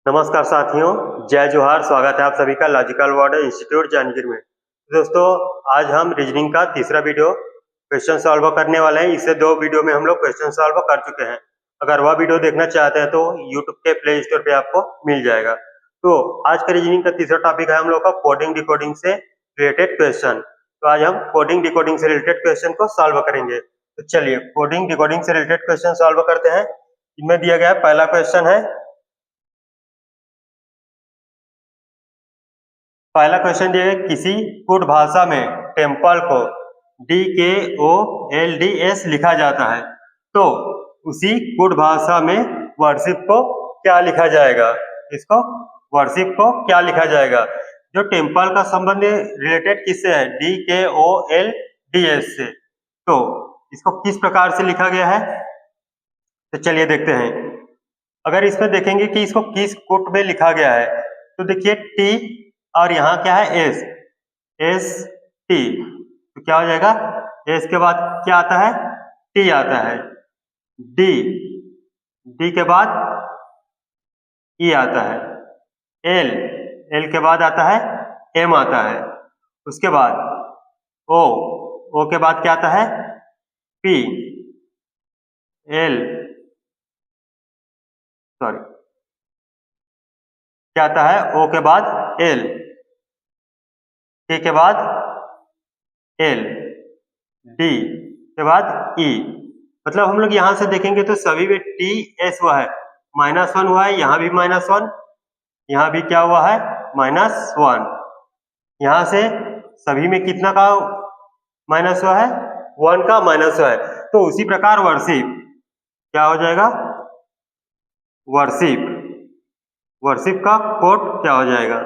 नमस्कार साथियों, जय जोहार। स्वागत है आप सभी का लॉजिकल वर्ड इंस्टीट्यूट जांजगीर में। दोस्तों, आज हम रीजनिंग का तीसरा वीडियो क्वेश्चन सॉल्व करने वाले हैं। इससे 2 वीडियो में हम लोग क्वेश्चन सॉल्व कर चुके हैं। अगर वह वीडियो देखना चाहते हैं तो यूट्यूब के प्ले स्टोर पे आपको मिल जाएगा। तो आज का रीजनिंग का तीसरा टॉपिक है हम लोग का कोडिंग डिकोडिंग से रिलेटेड क्वेश्चन। तो आज हम कोडिंग डिकोडिंग से रिलेटेड क्वेश्चन को सॉल्व करेंगे। तो चलिए कोडिंग डिकोडिंग से रिलेटेड क्वेश्चन सॉल्व करते हैं। इनमें दिया गया पहला क्वेश्चन है, पहला क्वेश्चन दिया है किसी कुड भाषा में टेम्पल को DKOLDS लिखा जाता है, तो उसी कुड भाषा में वर्शिप को क्या लिखा जाएगा? इसको वर्शिप को क्या लिखा जाएगा? जो टेम्पल का संबंध रिलेटेड किससे है? DKOLDS से। तो इसको किस प्रकार से लिखा गया है? तो चलिए देखते हैं। अगर इसमें देखेंगे कि इसको किस कुड में लिखा गया है, तो देखिए T और यहाँ क्या है? ST। तो क्या हो जाएगा? S के बाद क्या आता है? T आता है। D के बाद E आता है। L के बाद आता है M आता है। उसके बाद O के बाद क्या आता है? P क्या आता है? O के बाद L, K के बाद L, D के बाद E। मतलब हम लोग यहां से देखेंगे तो सभी में TS हुआ है, -1 हुआ है, यहाँ भी -1, यहाँ भी क्या हुआ है? -1। यहां से सभी में कितना का माइनस हुआ है? 1 का माइनस हुआ है। तो उसी प्रकार वर्शिप क्या हो जाएगा? वर्शिप का कोड क्या हो जाएगा?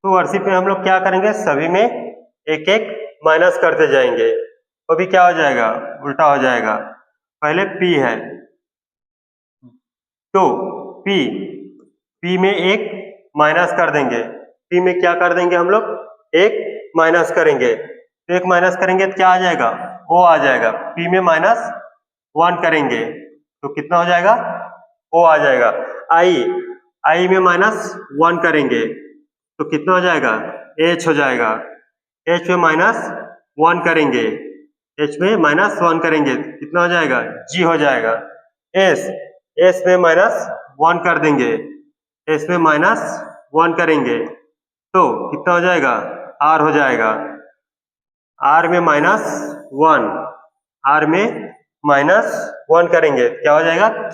तो वर्शिप में हम लोग क्या करेंगे? सभी में एक एक माइनस करते जाएंगे, तो भी क्या हो जाएगा? उल्टा हो जाएगा। पहले P है, तो P में एक माइनस कर देंगे। P में क्या कर देंगे हम लोग? एक माइनस करेंगे। तो एक माइनस करेंगे तो क्या आ जाएगा? O आ जाएगा। P में -1 करेंगे तो कितना हो जाएगा? O आ जाएगा। I में -1 करेंगे तो कितना हो जाएगा? H हो जाएगा। H में -1 करेंगे, H में -1 करेंगे तो कितना हो जाएगा? G हो जाएगा। S में -1 कर देंगे, S में -1 करेंगे तो कितना हो जाएगा? R हो जाएगा। R में -1, R में -1 करेंगे क्या हो जाएगा? Q।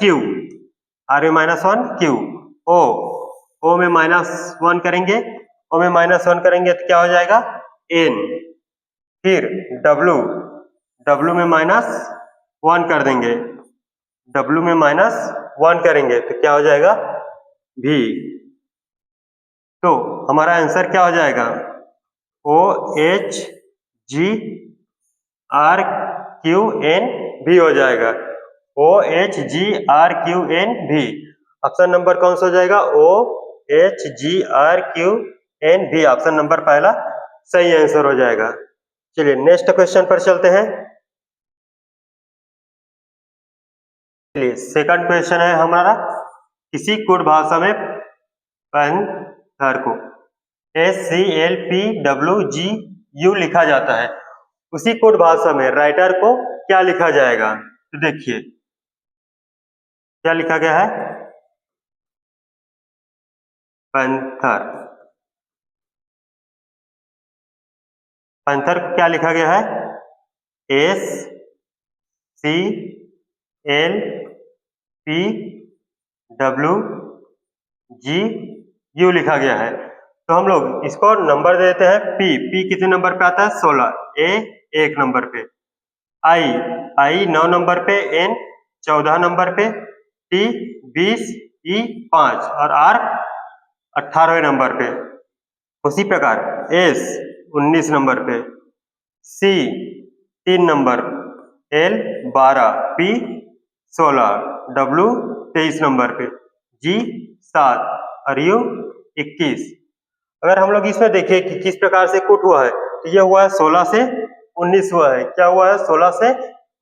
R में -1 Q। O में -1 करेंगे, O में -1 करेंगे तो क्या हो जाएगा? N। फिर W में -1 कर देंगे, W में -1 करेंगे तो क्या हो जाएगा? V। तो हमारा आंसर क्या हो जाएगा? OHGRQNV हो जाएगा। OHGRQNV। ऑप्शन नंबर कौन सा हो जाएगा? OHGRQNV। ऑप्शन नंबर पहला सही आंसर हो जाएगा। चलिए नेक्स्ट क्वेश्चन पर चलते हैं। चलिए सेकंड क्वेश्चन है हमारा, किसी कुड भाषा में पैंथर को SCLPWGU लिखा जाता है, उसी कोड भाषा में राइटर को क्या लिखा जाएगा? तो देखिए क्या लिखा गया है? पैंथर को क्या लिखा गया है? SCLPWGU लिखा गया है। तो हम लोग इसको नंबर दे देते हैं। P कितने नंबर पे आता है? 16। A 1 नंबर पे, I 9 नंबर पे, N 14 नंबर पे, T 20, E 5 और R 18वें नंबर पे। उसी प्रकार S 19 नंबर पे, C 3 number, L 12, P 16, W 23 number पे, G 7 और U 21। अगर हम लोग इसमें देखें कि किस प्रकार से कुट हुआ है, तो ये हुआ है 16 से 19 हुआ है। क्या हुआ है? 16 से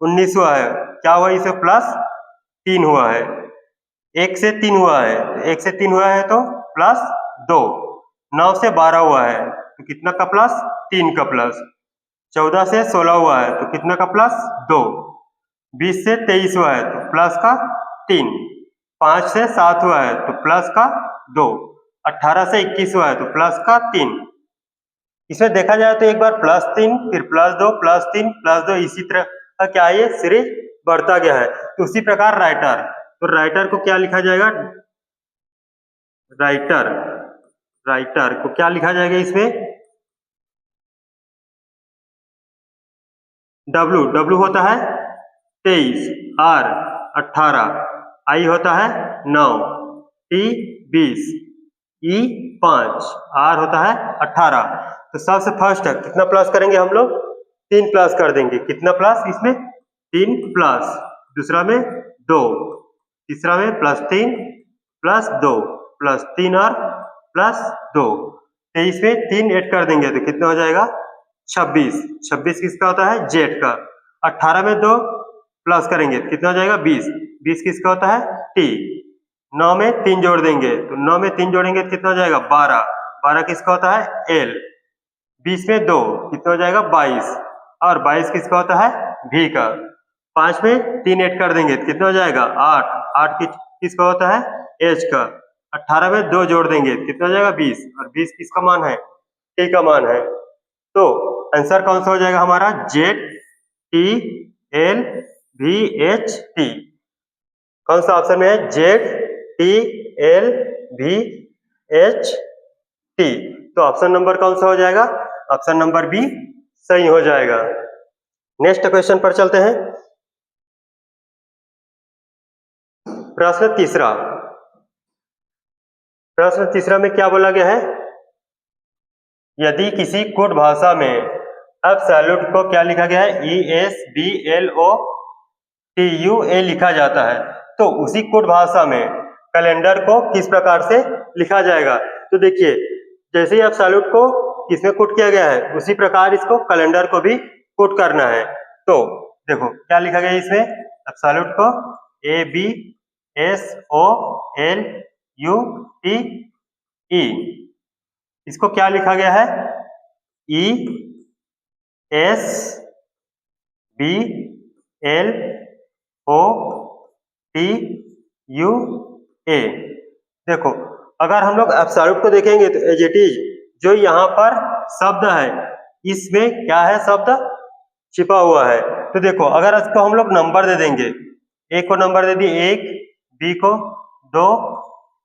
19 हुआ है। क्या हुआ? इसे +3 हुआ है। 1 से 3 हुआ है, तो 1 से 3 हुआ है तो प्लस 2, 9 से 12 हुआ है तो कितना का प्लस, 3 का प्लस, 14 से 16 हुआ है तो कितना का प्लस 2, 20 से 23 हुआ है तो प्लस का 3, 5 से 7 हुआ है तो प्लस का 2, 18 से 21 हुआ है तो प्लस का 3। इसमें देखा जाए तो एक बार प्लस 3 फिर प्लस 2 प्लस 3 प्लस 2 इसी तरह का क्या है, ये सीरीज बढ़ता गया है। तो उसी प्रकार राइटर, तो राइटर को क्या लिखा जाएगा, राइटर को क्या लिखा जाएगा इसमें, W होता है 23, R 18, I होता है 9, T 20, E 5, R होता है 18। तो सबसे फर्स्ट कितना प्लस करेंगे हम लोग, 3 प्लस कर देंगे। कितना प्लस इसमें, 3 प्लस, दूसरा में 2, तीसरा में प्लस 3 प्लस 2 प्लस 3 और प्लस 2, 23 में 3 ऐड कर देंगे तो कितना हो जाएगा 26, 26 किसका होता है, जेड का। 18 में 2 प्लस करेंगे तो कितना हो जाएगा 20, 20 किसका होता है, टी। 9 में 3 जोड़ देंगे तो 9 में 3 जोड़ेंगे तो कितना हो जाएगा 12, 12 किसका होता है, एल। 20 में 2 कितना हो जाएगा 22, और 22 किसका होता है, भी का। 5 में 3 ऐड कर देंगे तो कितना हो जाएगा 8, 8 किसका होता है, एच का। 18 में 2 जोड़ देंगे तो कितना हो जाएगा 20, और 20 किसका मान है, टी का मान है। तो आंसर कौन सा हो जाएगा हमारा, Z T L V H T. कौन सा ऑप्शन में है, Z T L V H T. तो ऑप्शन नंबर कौन सा हो जाएगा, ऑप्शन नंबर बी सही हो जाएगा। नेक्स्ट क्वेश्चन पर चलते हैं। प्रश्न तीसरा, प्रश्न तीसरा में क्या बोला गया है, यदि किसी कोड भाषा में एब्सोल्यूट को क्या लिखा गया है, ESBLOTUA लिखा जाता है, तो उसी कोड भाषा में कैलेंडर को किस प्रकार से लिखा जाएगा। तो देखिए जैसे ही एब्सोल्यूट को किसमें कोड किया गया है, उसी प्रकार इसको कैलेंडर को भी कोड करना है। तो देखो क्या लिखा गया है इसमें, एब्सोल्यूट को ABSOLUTE, इसको क्या लिखा गया है, ESBLOTUA। देखो अगर हम लोग एब्सोल्यूट को देखेंगे तो एज इट इज जो यहाँ पर शब्द है इसमें क्या है, शब्द छिपा हुआ है। तो देखो अगर इसको हम लोग नंबर दे देंगे, ए को नंबर दे दिए 1, बी को 2,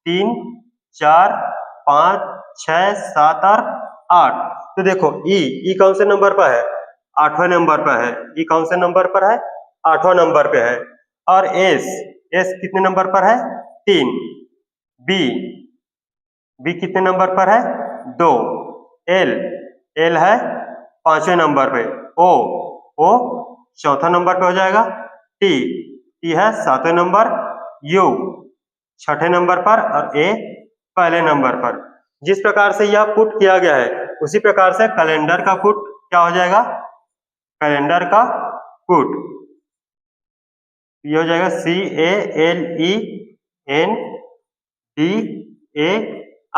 3, 4, 5, 6, 7 और 8। तो देखो ई कौन से नंबर पर है, 8वें नंबर पर है। ई कौन से नंबर पर है, 8वां नंबर पे है। और एस कितने नंबर पर है, 3। बी कितने नंबर पर है, 2। एल है 5वें नंबर पे। ओ चौथा नंबर पे हो जाएगा। टी है 7वें नंबर। यू 6ठे नंबर पर, और ए पहले नंबर पर। जिस प्रकार से यह पुट किया गया है उसी प्रकार से कैलेंडर का पुट क्या हो जाएगा, कैलेंडर का पुट ये हो जाएगा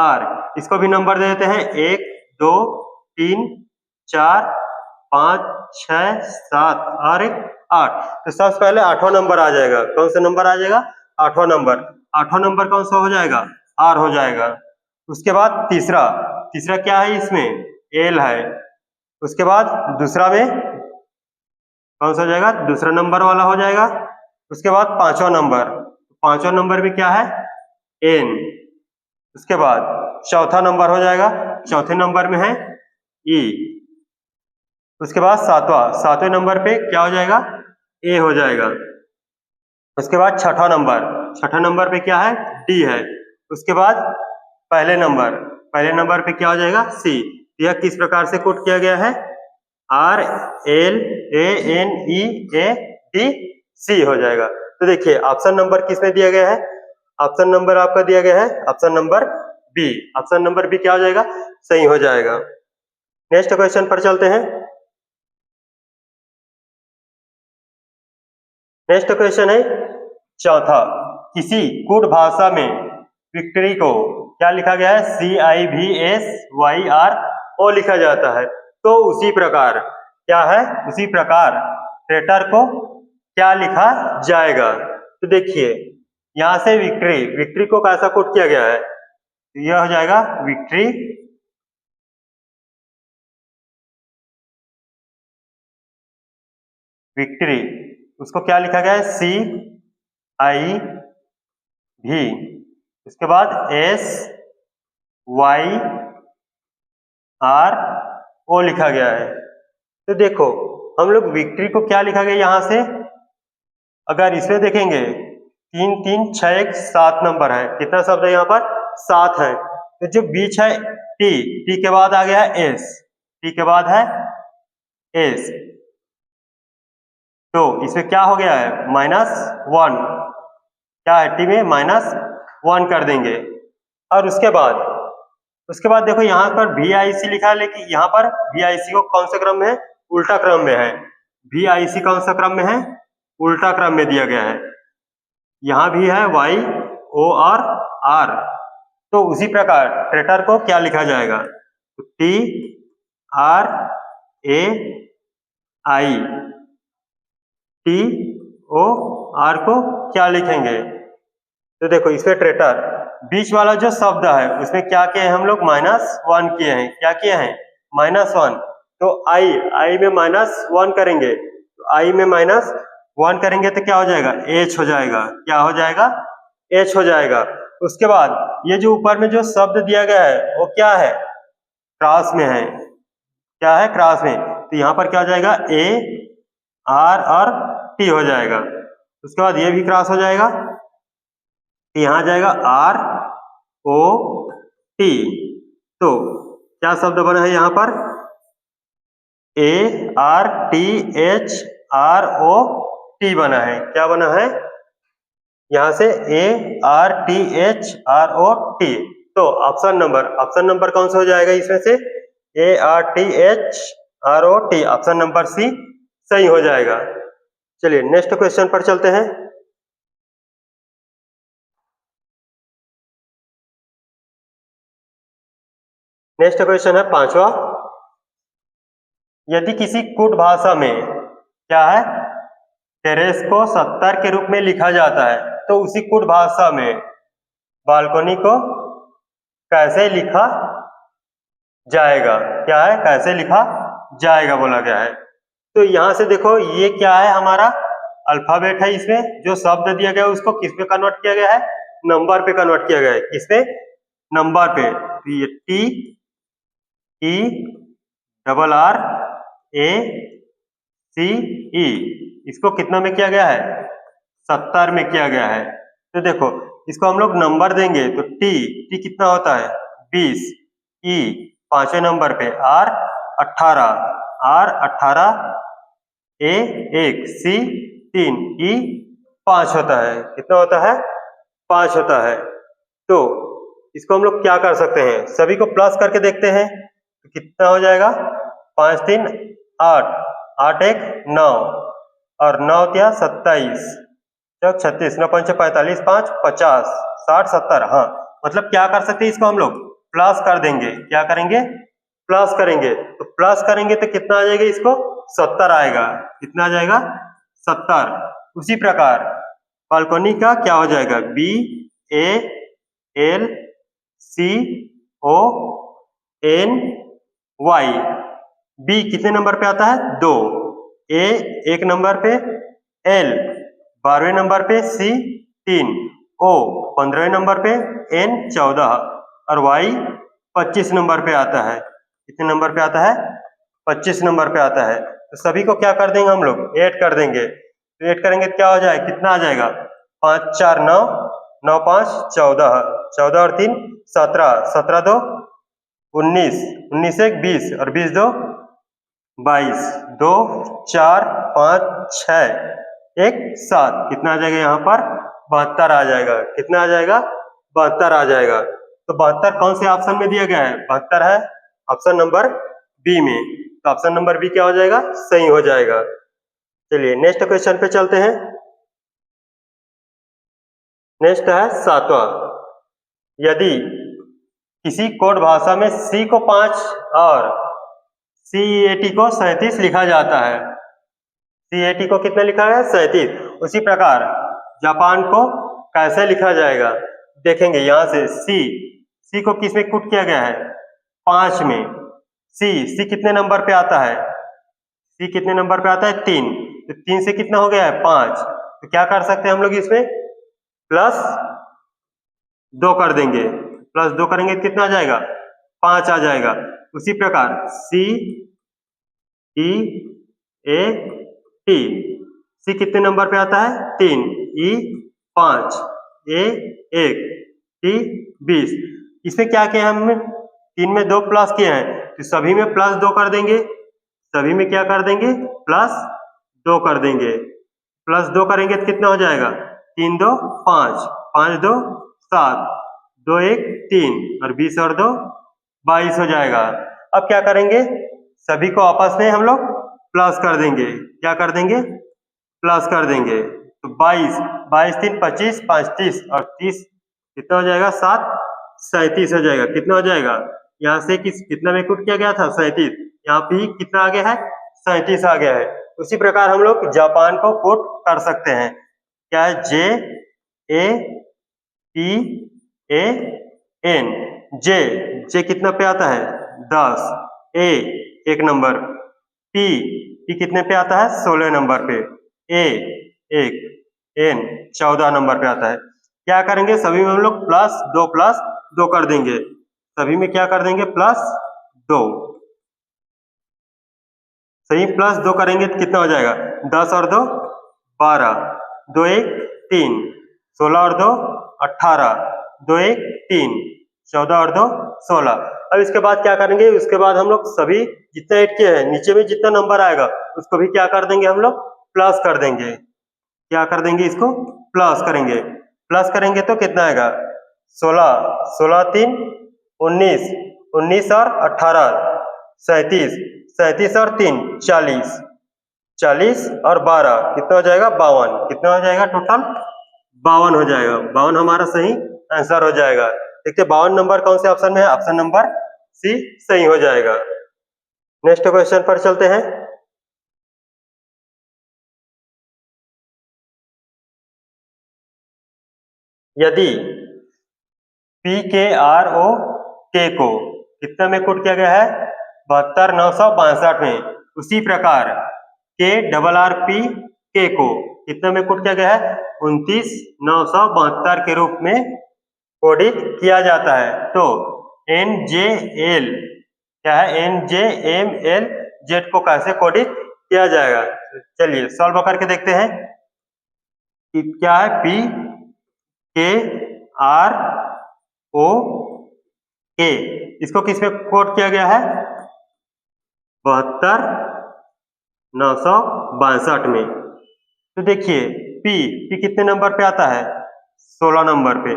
CALENDAR। इसको भी नंबर दे देते हैं 1, 2, 3, 4, 5, 6, 7 और 8। तो सबसे पहले 8वां नंबर आ जाएगा। कौन सा नंबर आ जाएगा, 8वां नंबर। 8वां नंबर कौन सा हो जाएगा, आर हो जाएगा। उसके बाद तीसरा क्या है इसमें, एल है। उसके बाद दूसरा में कौन सा हो जाएगा, दूसरा नंबर वाला हो जाएगा। उसके बाद 5वां नंबर, 5वां नंबर में क्या है, एन। उसके बाद चौथा नंबर हो जाएगा, चौथे नंबर में है ई। उसके बाद 7वें नंबर पे क्या हो जाएगा, ए हो जाएगा। उसके बाद छठा नंबर पे क्या है, डी है। उसके बाद पहले नंबर पे क्या हो जाएगा, सी। यह किस प्रकार से कोड किया गया है, RLANEADC हो जाएगा। तो देखिए ऑप्शन नंबर किस में दिया गया है, ऑप्शन नंबर आपका दिया गया है option number B. Option number B क्या हो जाएगा, सही हो जाएगा। नेक्स्ट क्वेश्चन पर चलते हैं। नेक्स्ट क्वेश्चन है चौथा। किसी कुड भाषा में विक्ट्री को क्या लिखा गया है, CIVSYRO लिखा जाता है। तो उसी प्रकार क्या है, उसी प्रकार ट्रेटर को क्या लिखा जाएगा। तो देखिए यहां से विक्ट्री को कैसा कोड किया गया है, तो यह हो जाएगा विक्ट्री, उसको क्या लिखा गया है, CIV, उसके बाद SYRO लिखा गया है। तो देखो हम लोग विक्ट्री को क्या लिखा गया यहां से, अगर इसमें देखेंगे 3 3 6 1 7 नंबर है, कितना शब्द है यहाँ पर, 7 है। तो जो बीच है टी के बाद आ गया है एस, टी के बाद है एस, तो इसमें क्या हो गया है, -1, क्या है टी में -1 कर देंगे। और उसके बाद देखो यहाँ पर VIC लिखा है, लेकिन यहाँ पर VIC को कौन से क्रम में है, उल्टा क्रम में है। VIC कौन सा क्रम में है, उल्टा क्रम में दिया गया है। यहाँ भी है YORR, तो उसी प्रकार ट्रेटर को क्या लिखा जाएगा, TRAI को क्या लिखेंगे। तो देखो इसमें ट्रेटर बीच वाला जो शब्द है उसमें क्या किए हैं हम लोग, -1 किए हैं, क्या किए हैं, -1। तो आई में -1 करेंगे, तो आई में -1 करेंगे तो क्या हो जाएगा, H हो जाएगा, क्या हो जाएगा, H हो जाएगा। उसके बाद ये जो ऊपर में जो शब्द दिया गया है वो क्या है, क्रॉस में है, क्या है, क्रॉस में, तो यहाँ पर क्या हो जाएगा, AR और T हो जाएगा। उसके बाद ये भी क्रॉस हो जाएगा, यहाँ जाएगा ROT, तो क्या शब्द बना है यहाँ पर, ARTHROT बना है, क्या बना है यहाँ से, ARTHROT। तो ऑप्शन नंबर कौन सा हो जाएगा इसमें से, ARTHROT, ऑप्शन नंबर सी सही हो जाएगा। चलिए नेक्स्ट क्वेश्चन पर चलते हैं। नेक्स्ट क्वेश्चन है 5वां, यदि किसी कुड भाषा में क्या है, टेरेस को 70 के रूप में लिखा जाता है, तो उसी कुड भाषा में बालकनी को कैसे लिखा जाएगा, क्या है, कैसे लिखा जाएगा बोला गया है। तो यहां से देखो ये क्या है, हमारा अल्फाबेट है, इसमें जो शब्द दिया गया है उसको किस पे कन्वर्ट किया गया है, नंबर पे कन्वर्ट किया गया है, किस पे, नंबर पे। तो ये TERRACE, इसको कितना में किया गया है, 70 में किया गया है। तो देखो इसको हम लोग नंबर देंगे, तो टी कितना होता है, 20, E 5वें नंबर पे, R 18, A 1, C 3, E 5 होता है, कितना होता है, 5 होता है। तो इसको हम लोग क्या कर सकते हैं, सभी को प्लस करके देखते हैं, तो कितना हो जाएगा, 5 3 8, 8 1 9, और 9 क्या 27, 36, 9 5 45, 5 50, 60 70, हाँ मतलब क्या कर सकते हैं, इसको हम लोग प्लस कर देंगे, क्या करेंगे, प्लस करेंगे। तो प्लस करेंगे तो कितना आ जाएगा, इसको 70 आएगा, कितना आ जाएगा, 70। उसी प्रकार बालकनी का क्या हो जाएगा, BALCONY, बी कितने नंबर पे आता है, 2, A 1 नंबर पे, L 12वें नंबर पे, C 3, O 15वें नंबर पे, N 14, और Y 25 नंबर पे आता है, कितने नंबर पे आता है, 25 नंबर पे आता है। तो सभी को क्या कर देंगे हम लोग, ऐड कर देंगे, तो ऐड करेंगे तो क्या हो जाएगा, कितना आ जाएगा, 5 4 9, 9 5 14, 14 और 3 17, 17 2 19, 19 1 20, और 20 2 22, 2 4 5 6 1 7, कितना आ जाएगा यहाँ पर, 72 आ जाएगा, कितना आ जाएगा, 72 आ जाएगा। तो 72 कौन से ऑप्शन में दिया गया है, 72 है ऑप्शन नंबर बी में, तो ऑप्शन नंबर बी क्या हो जाएगा, सही हो जाएगा। चलिए नेक्स्ट क्वेश्चन पे चलते हैं। नेक्स्ट है 7वां, यदि किसी कोड भाषा में C को 5 और CEAT को 37 लिखा जाता है, CEAT को कितना लिखा है 37, उसी प्रकार जापान को कैसे लिखा जाएगा देखेंगे। यहाँ से C को किस में पुट किया गया है 5 में, C कितने नंबर पे आता है, C कितने नंबर पे आता है 3, तो 3 से कितना हो गया है 5, तो क्या कर सकते हैं हम लोग इसमें +2 कर देंगे, +2 करेंगे कितना आ जाएगा 5 आ जाएगा। उसी प्रकार CEAT, C कितने नंबर पे आता है 3, E 5, A 1, T 20। इसमें क्या किया है हमने 3 में 2 प्लस किए हैं, तो सभी में +2 कर देंगे, सभी में क्या कर देंगे +2 कर देंगे। +2 करेंगे तो कितना हो जाएगा 3 2 5, 5 2 7, 2 1 3 और 20 और 2 22 हो जाएगा। अब क्या करेंगे सभी को आपस में हम लोग प्लस कर देंगे, क्या कर देंगे प्लस कर देंगे, तो 22 22 3 25 5 30 और 30 कितना हो जाएगा 7 37 हो जाएगा। कितना हो जाएगा यहाँ से कितना में पुट किया गया था 37, यहाँ पे कितना आ गया है 37 आ गया है। उसी प्रकार हम लोग जापान को पुट कर सकते हैं, क्या है JAPAN, जे कितना पे आता है 10, A 1 नंबर, P कितने पे आता है 16 नंबर पे, A 1, N 14 नंबर पे आता है। क्या करेंगे सभी में हम लोग +2 कर देंगे, सभी में क्या कर देंगे +2, सही +2 करेंगे तो कितना हो जाएगा 10 और 2 12, 2 1 3, 16 और 2 18, 2 1 3, 14 और 2 16। अब इसके बाद क्या करेंगे, उसके बाद हम लोग सभी जितना ऐड किए हैं नीचे में जितना नंबर आएगा उसको भी क्या कर देंगे हम लोग प्लस कर देंगे, क्या कर देंगे इसको प्लस करेंगे, प्लस करेंगे तो कितना आएगा 16, 16 3 19, 19 और 18 37, 37 और 3 40, 40 और 12 कितना हो जाएगा 52, कितना हो जाएगा टोटल 52 हो जाएगा। 52 हमारा सही आंसर हो जाएगा। देखते 52 नंबर कौन से ऑप्शन में है, ऑप्शन नंबर सी सही हो जाएगा। नेक्स्ट क्वेश्चन पर चलते हैं। यदि PKROK को कितना में पुट किया गया है 72,962 में, उसी प्रकार KRRPK को कितना में पुट किया गया है 29,972 के रूप में कोडित किया जाता है। तो NJL क्या है NJMLZ को कैसे कोडित किया जाएगा, चलिए सॉल्व करके देखते हैं कि क्या है PKROK, इसको किस में कोड किया गया है 72,962 में। तो देखिए P कितने नंबर पे आता है 16 नंबर पे,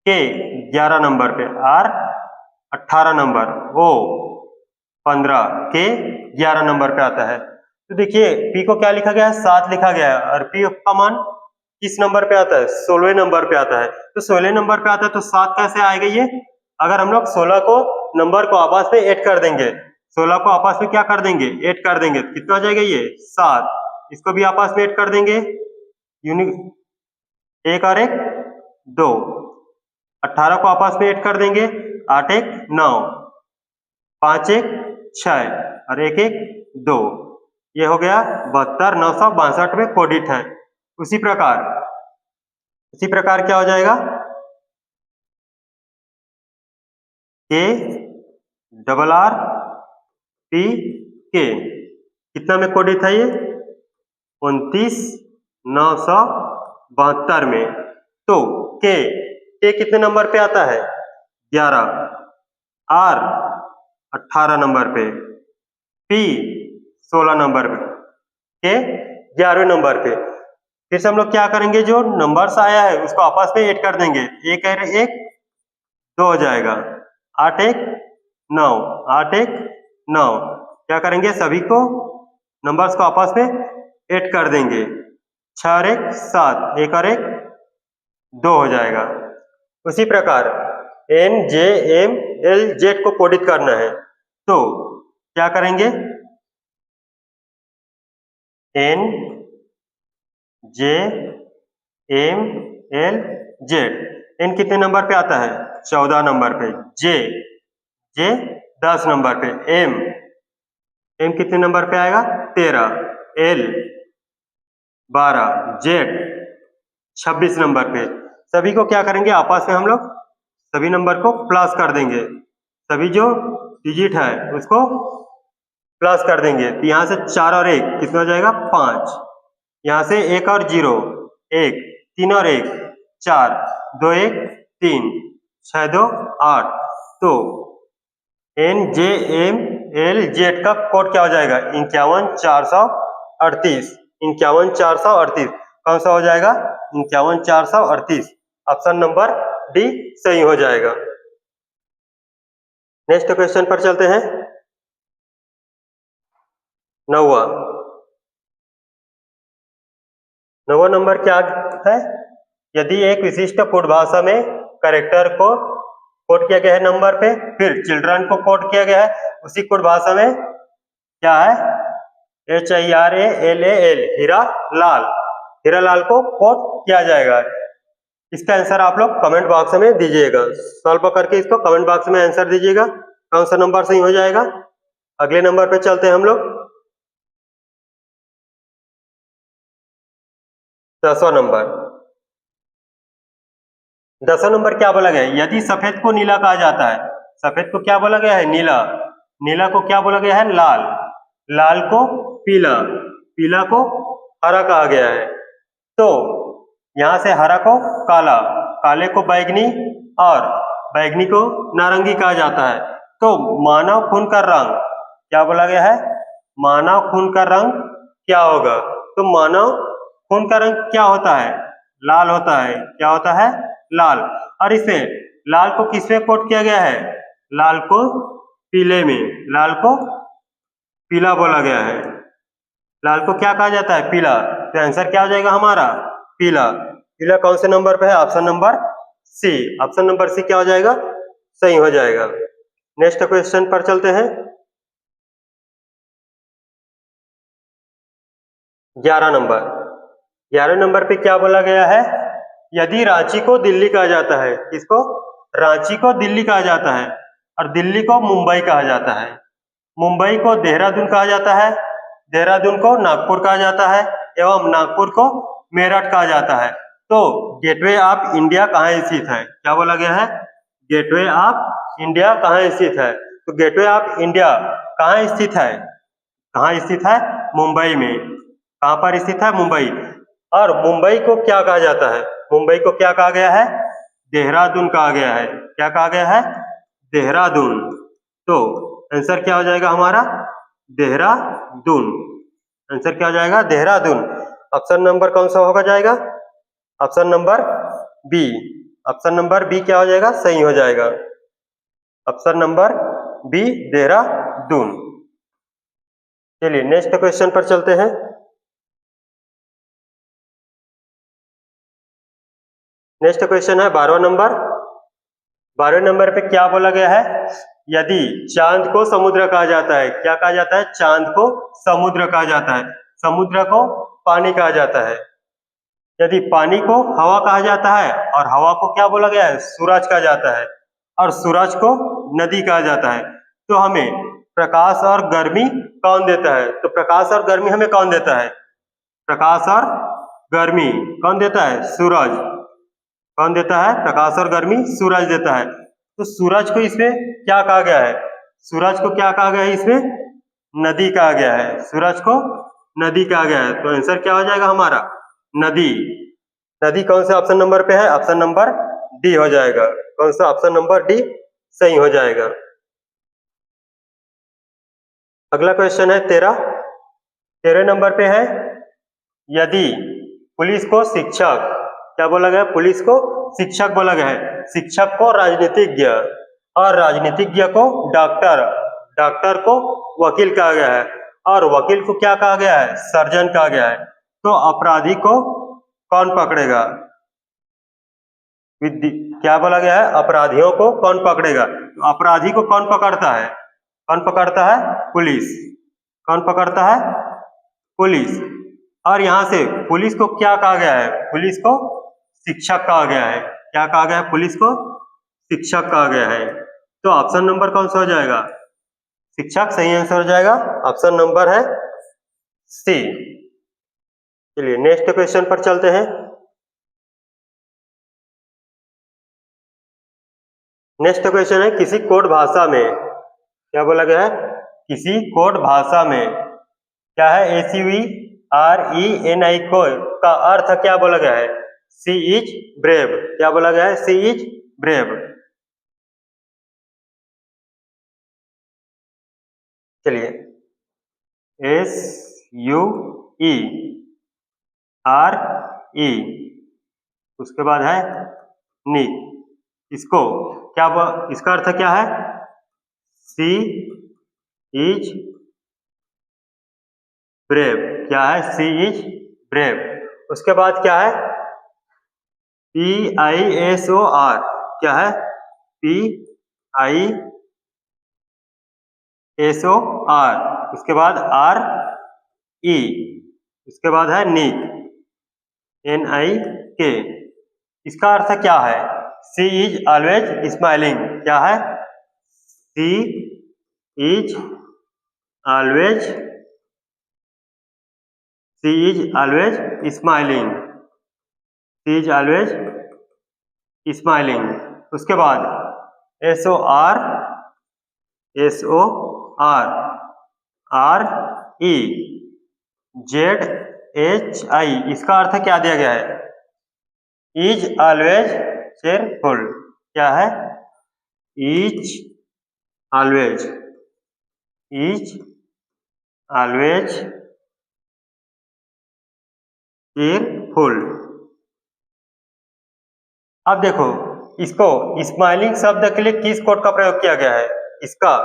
K 11 नंबर पे, R 18 number, O 15, K 11 number पे आता है। तो देखिए P को क्या लिखा गया है 7 लिखा गया है और P का मान किस नंबर पे आता है 16 नंबर पे आता है। तो 16 नंबर पे आता है तो 7 कैसे आएगा ये, अगर हम लोग 16 को नंबर को आपस में ऐड कर देंगे, 16 को आपस में क्या कर देंगे ऐड कर देंगे, कितना आ जाएगा ये 7, इसको भी आपस में ऐड कर देंगे, यूनिक 1 और 1 2, 18 को आपस में ऐड कर देंगे, 8 1 9, 5 1 6 और 1 1 2, ये हो गया 72,962 में कोडित है। उसी प्रकार क्या हो जाएगा KRRPK कितना में कोडित है ये 29,972 में। तो K कितने नंबर पे आता है 11, R 18 नंबर पे, P 16 नंबर पे, K 11वें नंबर पे। फिर से हम लोग क्या करेंगे, जो नंबर्स आया है उसको आपस में ऐड कर देंगे, 1 और 1 2 हो जाएगा, 8 1 9, 8 1 9, क्या करेंगे सभी को नंबर्स को आपस में ऐड कर देंगे, 6 और 1 7, 1 और 1 2 हो जाएगा। उसी प्रकार N J M L Z को कोडित करना है, तो क्या करेंगे, N J M L Z. N कितने नंबर पे आता है, 14 नंबर पे। जे जे 10 नंबर पे। एम एम कितने नंबर पे आएगा, 13। एल 12। जेड 26 नंबर पे। सभी को क्या करेंगे, आपस में हम लोग सभी नंबर को प्लस कर देंगे, सभी जो डिजिट है उसको प्लस कर देंगे। तो यहाँ से 4 और 1 कितना हो जाएगा, 5। यहाँ से 1 और 0 1, 3 और 1 4, 2 1 3, 6 2 8। तो N J M L Z का कोड क्या हो जाएगा, 51438। 51438 कौन सा हो जाएगा, 51438। ऑप्शन नंबर डी सही हो जाएगा। नेक्स्ट क्वेश्चन पर चलते हैं। 9वां नंबर क्या है, यदि एक विशिष्ट कोड भाषा में कैरेक्टर को कोड किया गया है नंबर पे, फिर चिल्ड्रन को कोड किया गया है उसी कोड भाषा में, क्या है, HIRALAL, हीरा लाल। हीरा लाल को कोड किया जाएगा। इसका आंसर आप लोग कमेंट बॉक्स में दीजिएगा, सॉल्व करके इसको कमेंट बॉक्स में आंसर दीजिएगा, कौन सा नंबर सही हो जाएगा। अगले नंबर पे चलते हैं हम लोग। 10वां नंबर। 10वां नंबर क्या बोला गया है, यदि सफेद को नीला कहा जाता है, सफेद को क्या बोला गया है, नीला। नीला को क्या बोला गया है, लाल। लाल को पीला। पीला को हरा कहा गया है। तो यहाँ से हरा को काला, काले को बैगनी और बैगनी को नारंगी कहा जाता है। तो मानव खून का रंग क्या बोला गया है, मानव खून का रंग क्या होगा। तो मानव खून का रंग क्या होता है, लाल होता है। क्या होता है, लाल। और इसे लाल को किसमें कोट किया गया है, लाल को पीले में। लाल को पीला बोला गया है। लाल को क्या कहा जाता है, पीला। तो आंसर क्या हो जाएगा हमारा, पीला। पीला कौन से नंबर पे है, option number C. Option number C क्या हो जाएगा, सही हो जाएगा। नेक्स्ट क्वेश्चन पर चलते हैं। 11 नंबर। 11 नंबर पे क्या बोला गया है, यदि रांची को दिल्ली कहा जाता है, किसको, रांची को दिल्ली कहा जाता है और दिल्ली को मुंबई कहा जाता है, मुंबई को देहरादून कहा जाता है, देहरादून को नागपुर कहा जाता है एवं नागपुर को मेरठ कहा जाता है, तो गेटवे ऑफ इंडिया कहाँ स्थित है। क्या बोला गया है, गेटवे ऑफ इंडिया कहाँ स्थित है। तो गेटवे ऑफ इंडिया कहाँ स्थित है, कहाँ स्थित है, मुंबई में। कहाँ पर स्थित है, मुंबई। और मुंबई को क्या कहा जाता है, मुंबई को क्या कहा गया है, देहरादून कहा गया है। क्या कहा गया है, देहरादून। तो आंसर क्या हो जाएगा हमारा, देहरादून। आंसर क्या हो जाएगा, देहरादून। ऑप्शन नंबर कौन सा होगा जाएगा, option number B. Option number B क्या हो जाएगा, सही हो जाएगा। Option number B, Dehradun. चलिए नेक्स्ट क्वेश्चन पर चलते हैं। नेक्स्ट क्वेश्चन है 12वां नंबर। 12वें नंबर पे क्या बोला गया है, यदि चांद को समुद्र कहा जाता है। क्या कहा जाता है, चांद को समुद्र कहा जाता है, समुद्र को पानी कहा जाता है। यदि पानी को हवा कहा जाता है और हवा को क्या बोला गया है, सूरज कहा जाता है और सूरज को नदी कहा जाता है। तो हमें प्रकाश और गर्मी कौन देता है, तो प्रकाश और गर्मी हमें कौन देता है, प्रकाश और गर्मी कौन देता है, सूरज। कौन देता है, प्रकाश और गर्मी सूरज देता है। तो सूरज को इसमें क्या कहा गया है, सूरज को क्या कहा गया है, इसमें नदी कहा गया है। सूरज को नदी कहा गया है। तो आंसर क्या हो जाएगा हमारा, नदी। नदी कौन से ऑप्शन नंबर पे है, ऑप्शन नंबर डी हो जाएगा। कौन सा, ऑप्शन नंबर डी सही हो जाएगा। अगला क्वेश्चन है 13 नंबर पे है, यदि पुलिस को शिक्षक, क्या बोला गया, पुलिस को शिक्षक बोला गया है, शिक्षक को राजनीतिज्ञ और राजनीतिज्ञ को डॉक्टर, डॉक्टर को वकील कहा गया है और वकील को क्या कहा गया है, सर्जन कहा गया है। तो अपराधी को कौन पकड़ेगा, क्या बोला गया है, अपराधियों को कौन पकड़ेगा। तो अपराधी को कौन पकड़ता है, कौन पकड़ता है, पुलिस। कौन पकड़ता है, पुलिस। और यहां से पुलिस को क्या कहा गया है, पुलिस को शिक्षक कहा गया है। क्या कहा गया है, पुलिस को शिक्षक कहा गया है। तो ऑप्शन नंबर कौन सा हो जाएगा, शिक्षक सही आंसर हो जाएगा। ऑप्शन नंबर है सी। चलिए नेक्स्ट क्वेश्चन पर चलते हैं। नेक्स्ट क्वेश्चन है, किसी कोड भाषा में, क्या बोला गया है, किसी कोड भाषा में क्या है, ACVRENI को का अर्थ क्या बोला गया है, सी इज ब्रेव। क्या बोला गया है, सी इज ब्रेव। चलिए SUERE, उसके बाद है नी। इसको क्या, इसका अर्थ क्या है, सी इज ब्रेव। क्या है, सी इज ब्रेव। उसके बाद क्या है, PISOR। क्या है, PISOR। उसके बाद RE। उसके बाद है निक, NIK। इसका अर्थ क्या है, सी इज ऑलवेज स्माइलिंग। क्या है, she is always, she is always smiling, she is always smiling. उसके बाद SOR, RE, ZHI। इसका अर्थ क्या दिया गया है, इज ऑलवेज चेयरफुल। क्या है, is always, is always cheerful. अब देखो, इसको स्माइलिंग शब्द के लिए किस कोड का प्रयोग किया गया है, इसका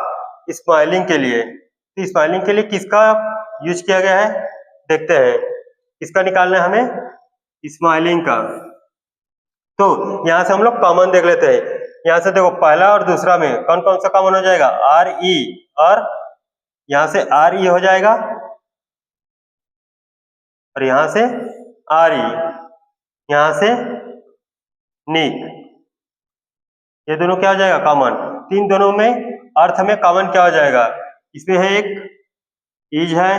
स्माइलिंग के लिए। तो स्माइलिंग के लिए किसका यूज किया गया है, देखते हैं। इसका निकालना है हमें, स्माइलिंग का। तो यहां से हम लोग कॉमन देख लेते हैं। यहां से देखो, पहला और दूसरा में कौन कौन सा कॉमन हो जाएगा, RE, और यहां से RE हो जाएगा, और यहां से RE, यहां से निक। ये दोनों क्या हो जाएगा, कॉमन। तीन दोनों में अर्थ में कॉमन क्या हो जाएगा, इसमें है एक इज है,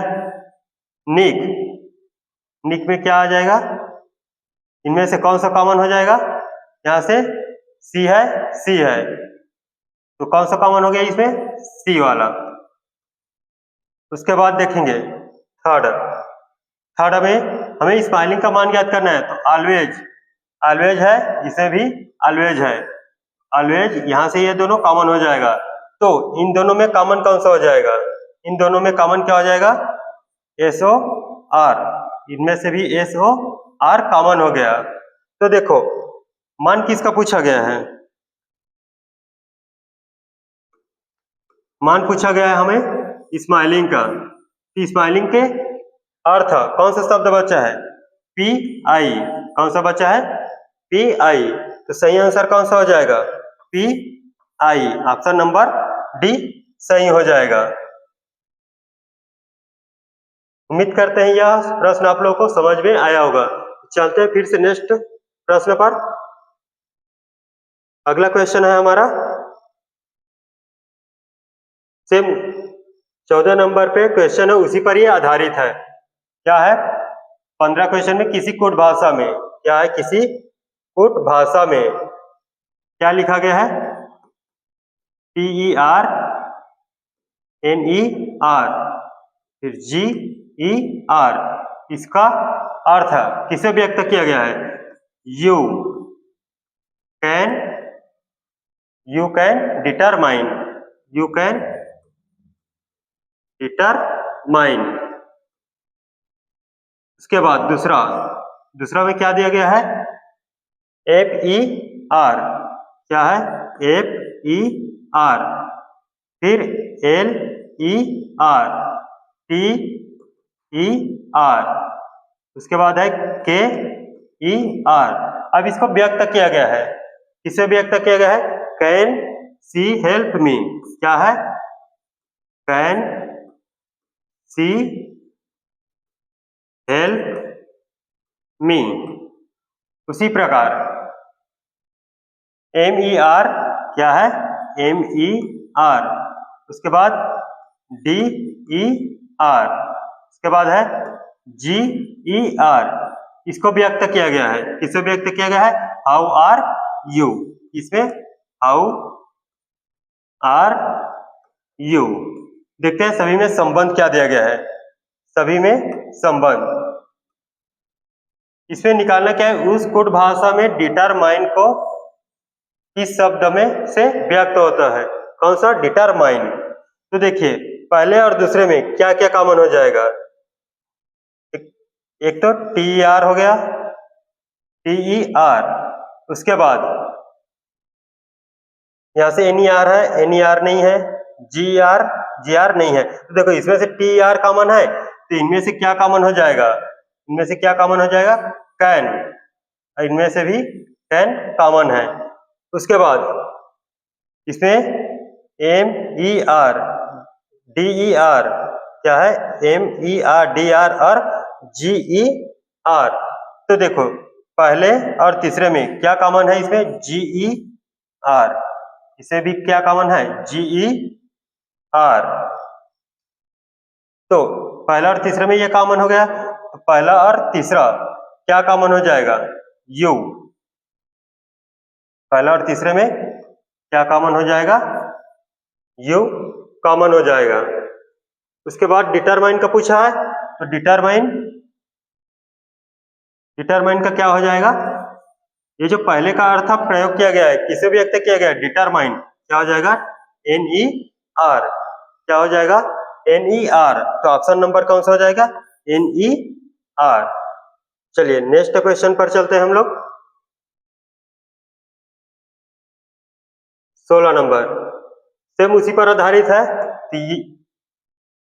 निक, निक में क्या आ जाएगा, इनमें से कौन सा कॉमन हो जाएगा, यहां से सी है, सी है, तो कौन सा कॉमन हो गया इसमें, सी वाला। उसके बाद देखेंगे थर्ड। थर्ड में हमें स्माइलिंग का मान याद करना है, तो ऑलवेज, ऑलवेज है, इसे भी ऑलवेज है, ऑलवेज, यहां से ये दोनों कॉमन हो जाएगा। तो इन दोनों में कॉमन कौन सा हो जाएगा, इन दोनों में कॉमन क्या हो जाएगा, SOR। इनमें से भी SOR कॉमन हो गया। तो देखो, मान किसका पूछा गया है, मान पूछा गया है हमें स्माइलिंग का। स्माइलिंग के अर्थ कौन सा शब्द बचा है, PI। कौन सा बचा है, PI। तो सही आंसर कौन सा हो जाएगा, PI। ऑप्शन नंबर डी सही हो जाएगा। उम्मीद करते हैं यह प्रश्न आप लोगों को समझ में आया होगा। चलते हैं फिर से नेक्स्ट प्रश्न पर। अगला क्वेश्चन है हमारा सेम 14 नंबर पे क्वेश्चन है, उसी पर ही आधारित है। क्या है, 15 क्वेश्चन में किसी कोड भाषा में, क्या है, किसी कोड भाषा में क्या लिखा गया है, TERNER, फिर GER। इसका अर्थ किसे व्यक्त किया गया है, you can determine, you can determine. उसके बाद दूसरा में क्या दिया गया है, FER। क्या है, FER, फिर LER, TER, उसके बाद है KER। अब इसको व्यक्त किया गया है, किससे व्यक्त किया गया है? Can see help me. क्या है? Can see help me. उसी प्रकार MER क्या है? MER। उसके बाद DER। उसके बाद है GER। इसको व्यक्त किया गया है। किससे व्यक्त किया गया है? How are you. इसमें हाउ आर यू। देखते हैं सभी में संबंध क्या दिया गया है। सभी में संबंध इसमें निकालना क्या है? उस कुट भाषा में डिटरमाइन को किस शब्द में से व्यक्त होता है? कौन सा? डिटरमाइन। तो देखिए पहले और दूसरे में क्या क्या कॉमन हो जाएगा? एक तो TER हो गया, TER। उसके बाद यहां से NER है, NER नहीं है, GR नहीं है। तो देखो इसमें से TER कॉमन है, तो इनमें से क्या कॉमन हो जाएगा? इनमें से क्या कॉमन हो जाएगा? कैन। इनमें से भी कैन कॉमन है। उसके बाद इसमें MER DER क्या है? MER DER और GER। तो देखो पहले और तीसरे में क्या कॉमन है? इसमें GER। इसे भी क्या कॉमन है? GER। तो पहला और तीसरे में ये कॉमन हो गया, तो पहला और तीसरा क्या कॉमन हो जाएगा? U। पहला और तीसरे में क्या कॉमन हो जाएगा? U कॉमन हो जाएगा। उसके बाद डिटरमाइन का पूछा है, तो डिटरमाइन का क्या हो जाएगा? ये जो पहले का अर्थ प्रयोग किया गया है, किसे व्यक्त किया गया है? डिटरमाइन। क्या हो जाएगा? NER। क्या हो जाएगा? NER। तो ऑप्शन नंबर कौन सा हो जाएगा? NER। चलिए नेक्स्ट क्वेश्चन पर चलते हैं हम लोग। 16 नंबर सेम उसी पर आधारित है।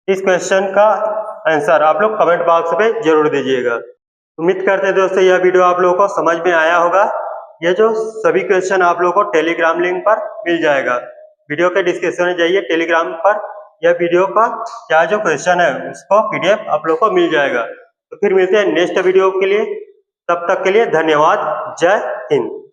इस क्वेश्चन का आंसर आप लोग कमेंट बॉक्स पे जरूर दीजिएगा। उम्मीद करते हैं दोस्तों यह वीडियो आप लोगों को समझ में आया होगा। यह जो सभी क्वेश्चन आप लोगों को टेलीग्राम लिंक पर मिल जाएगा। वीडियो के डिस्क्रिप्शन में जाइए, टेलीग्राम पर यह वीडियो का क्या जो क्वेश्चन है उसको PDF आप लोग को मिल जाएगा। तो फिर मिलते हैं नेक्स्ट वीडियो के लिए। तब तक के लिए धन्यवाद। जय हिंद।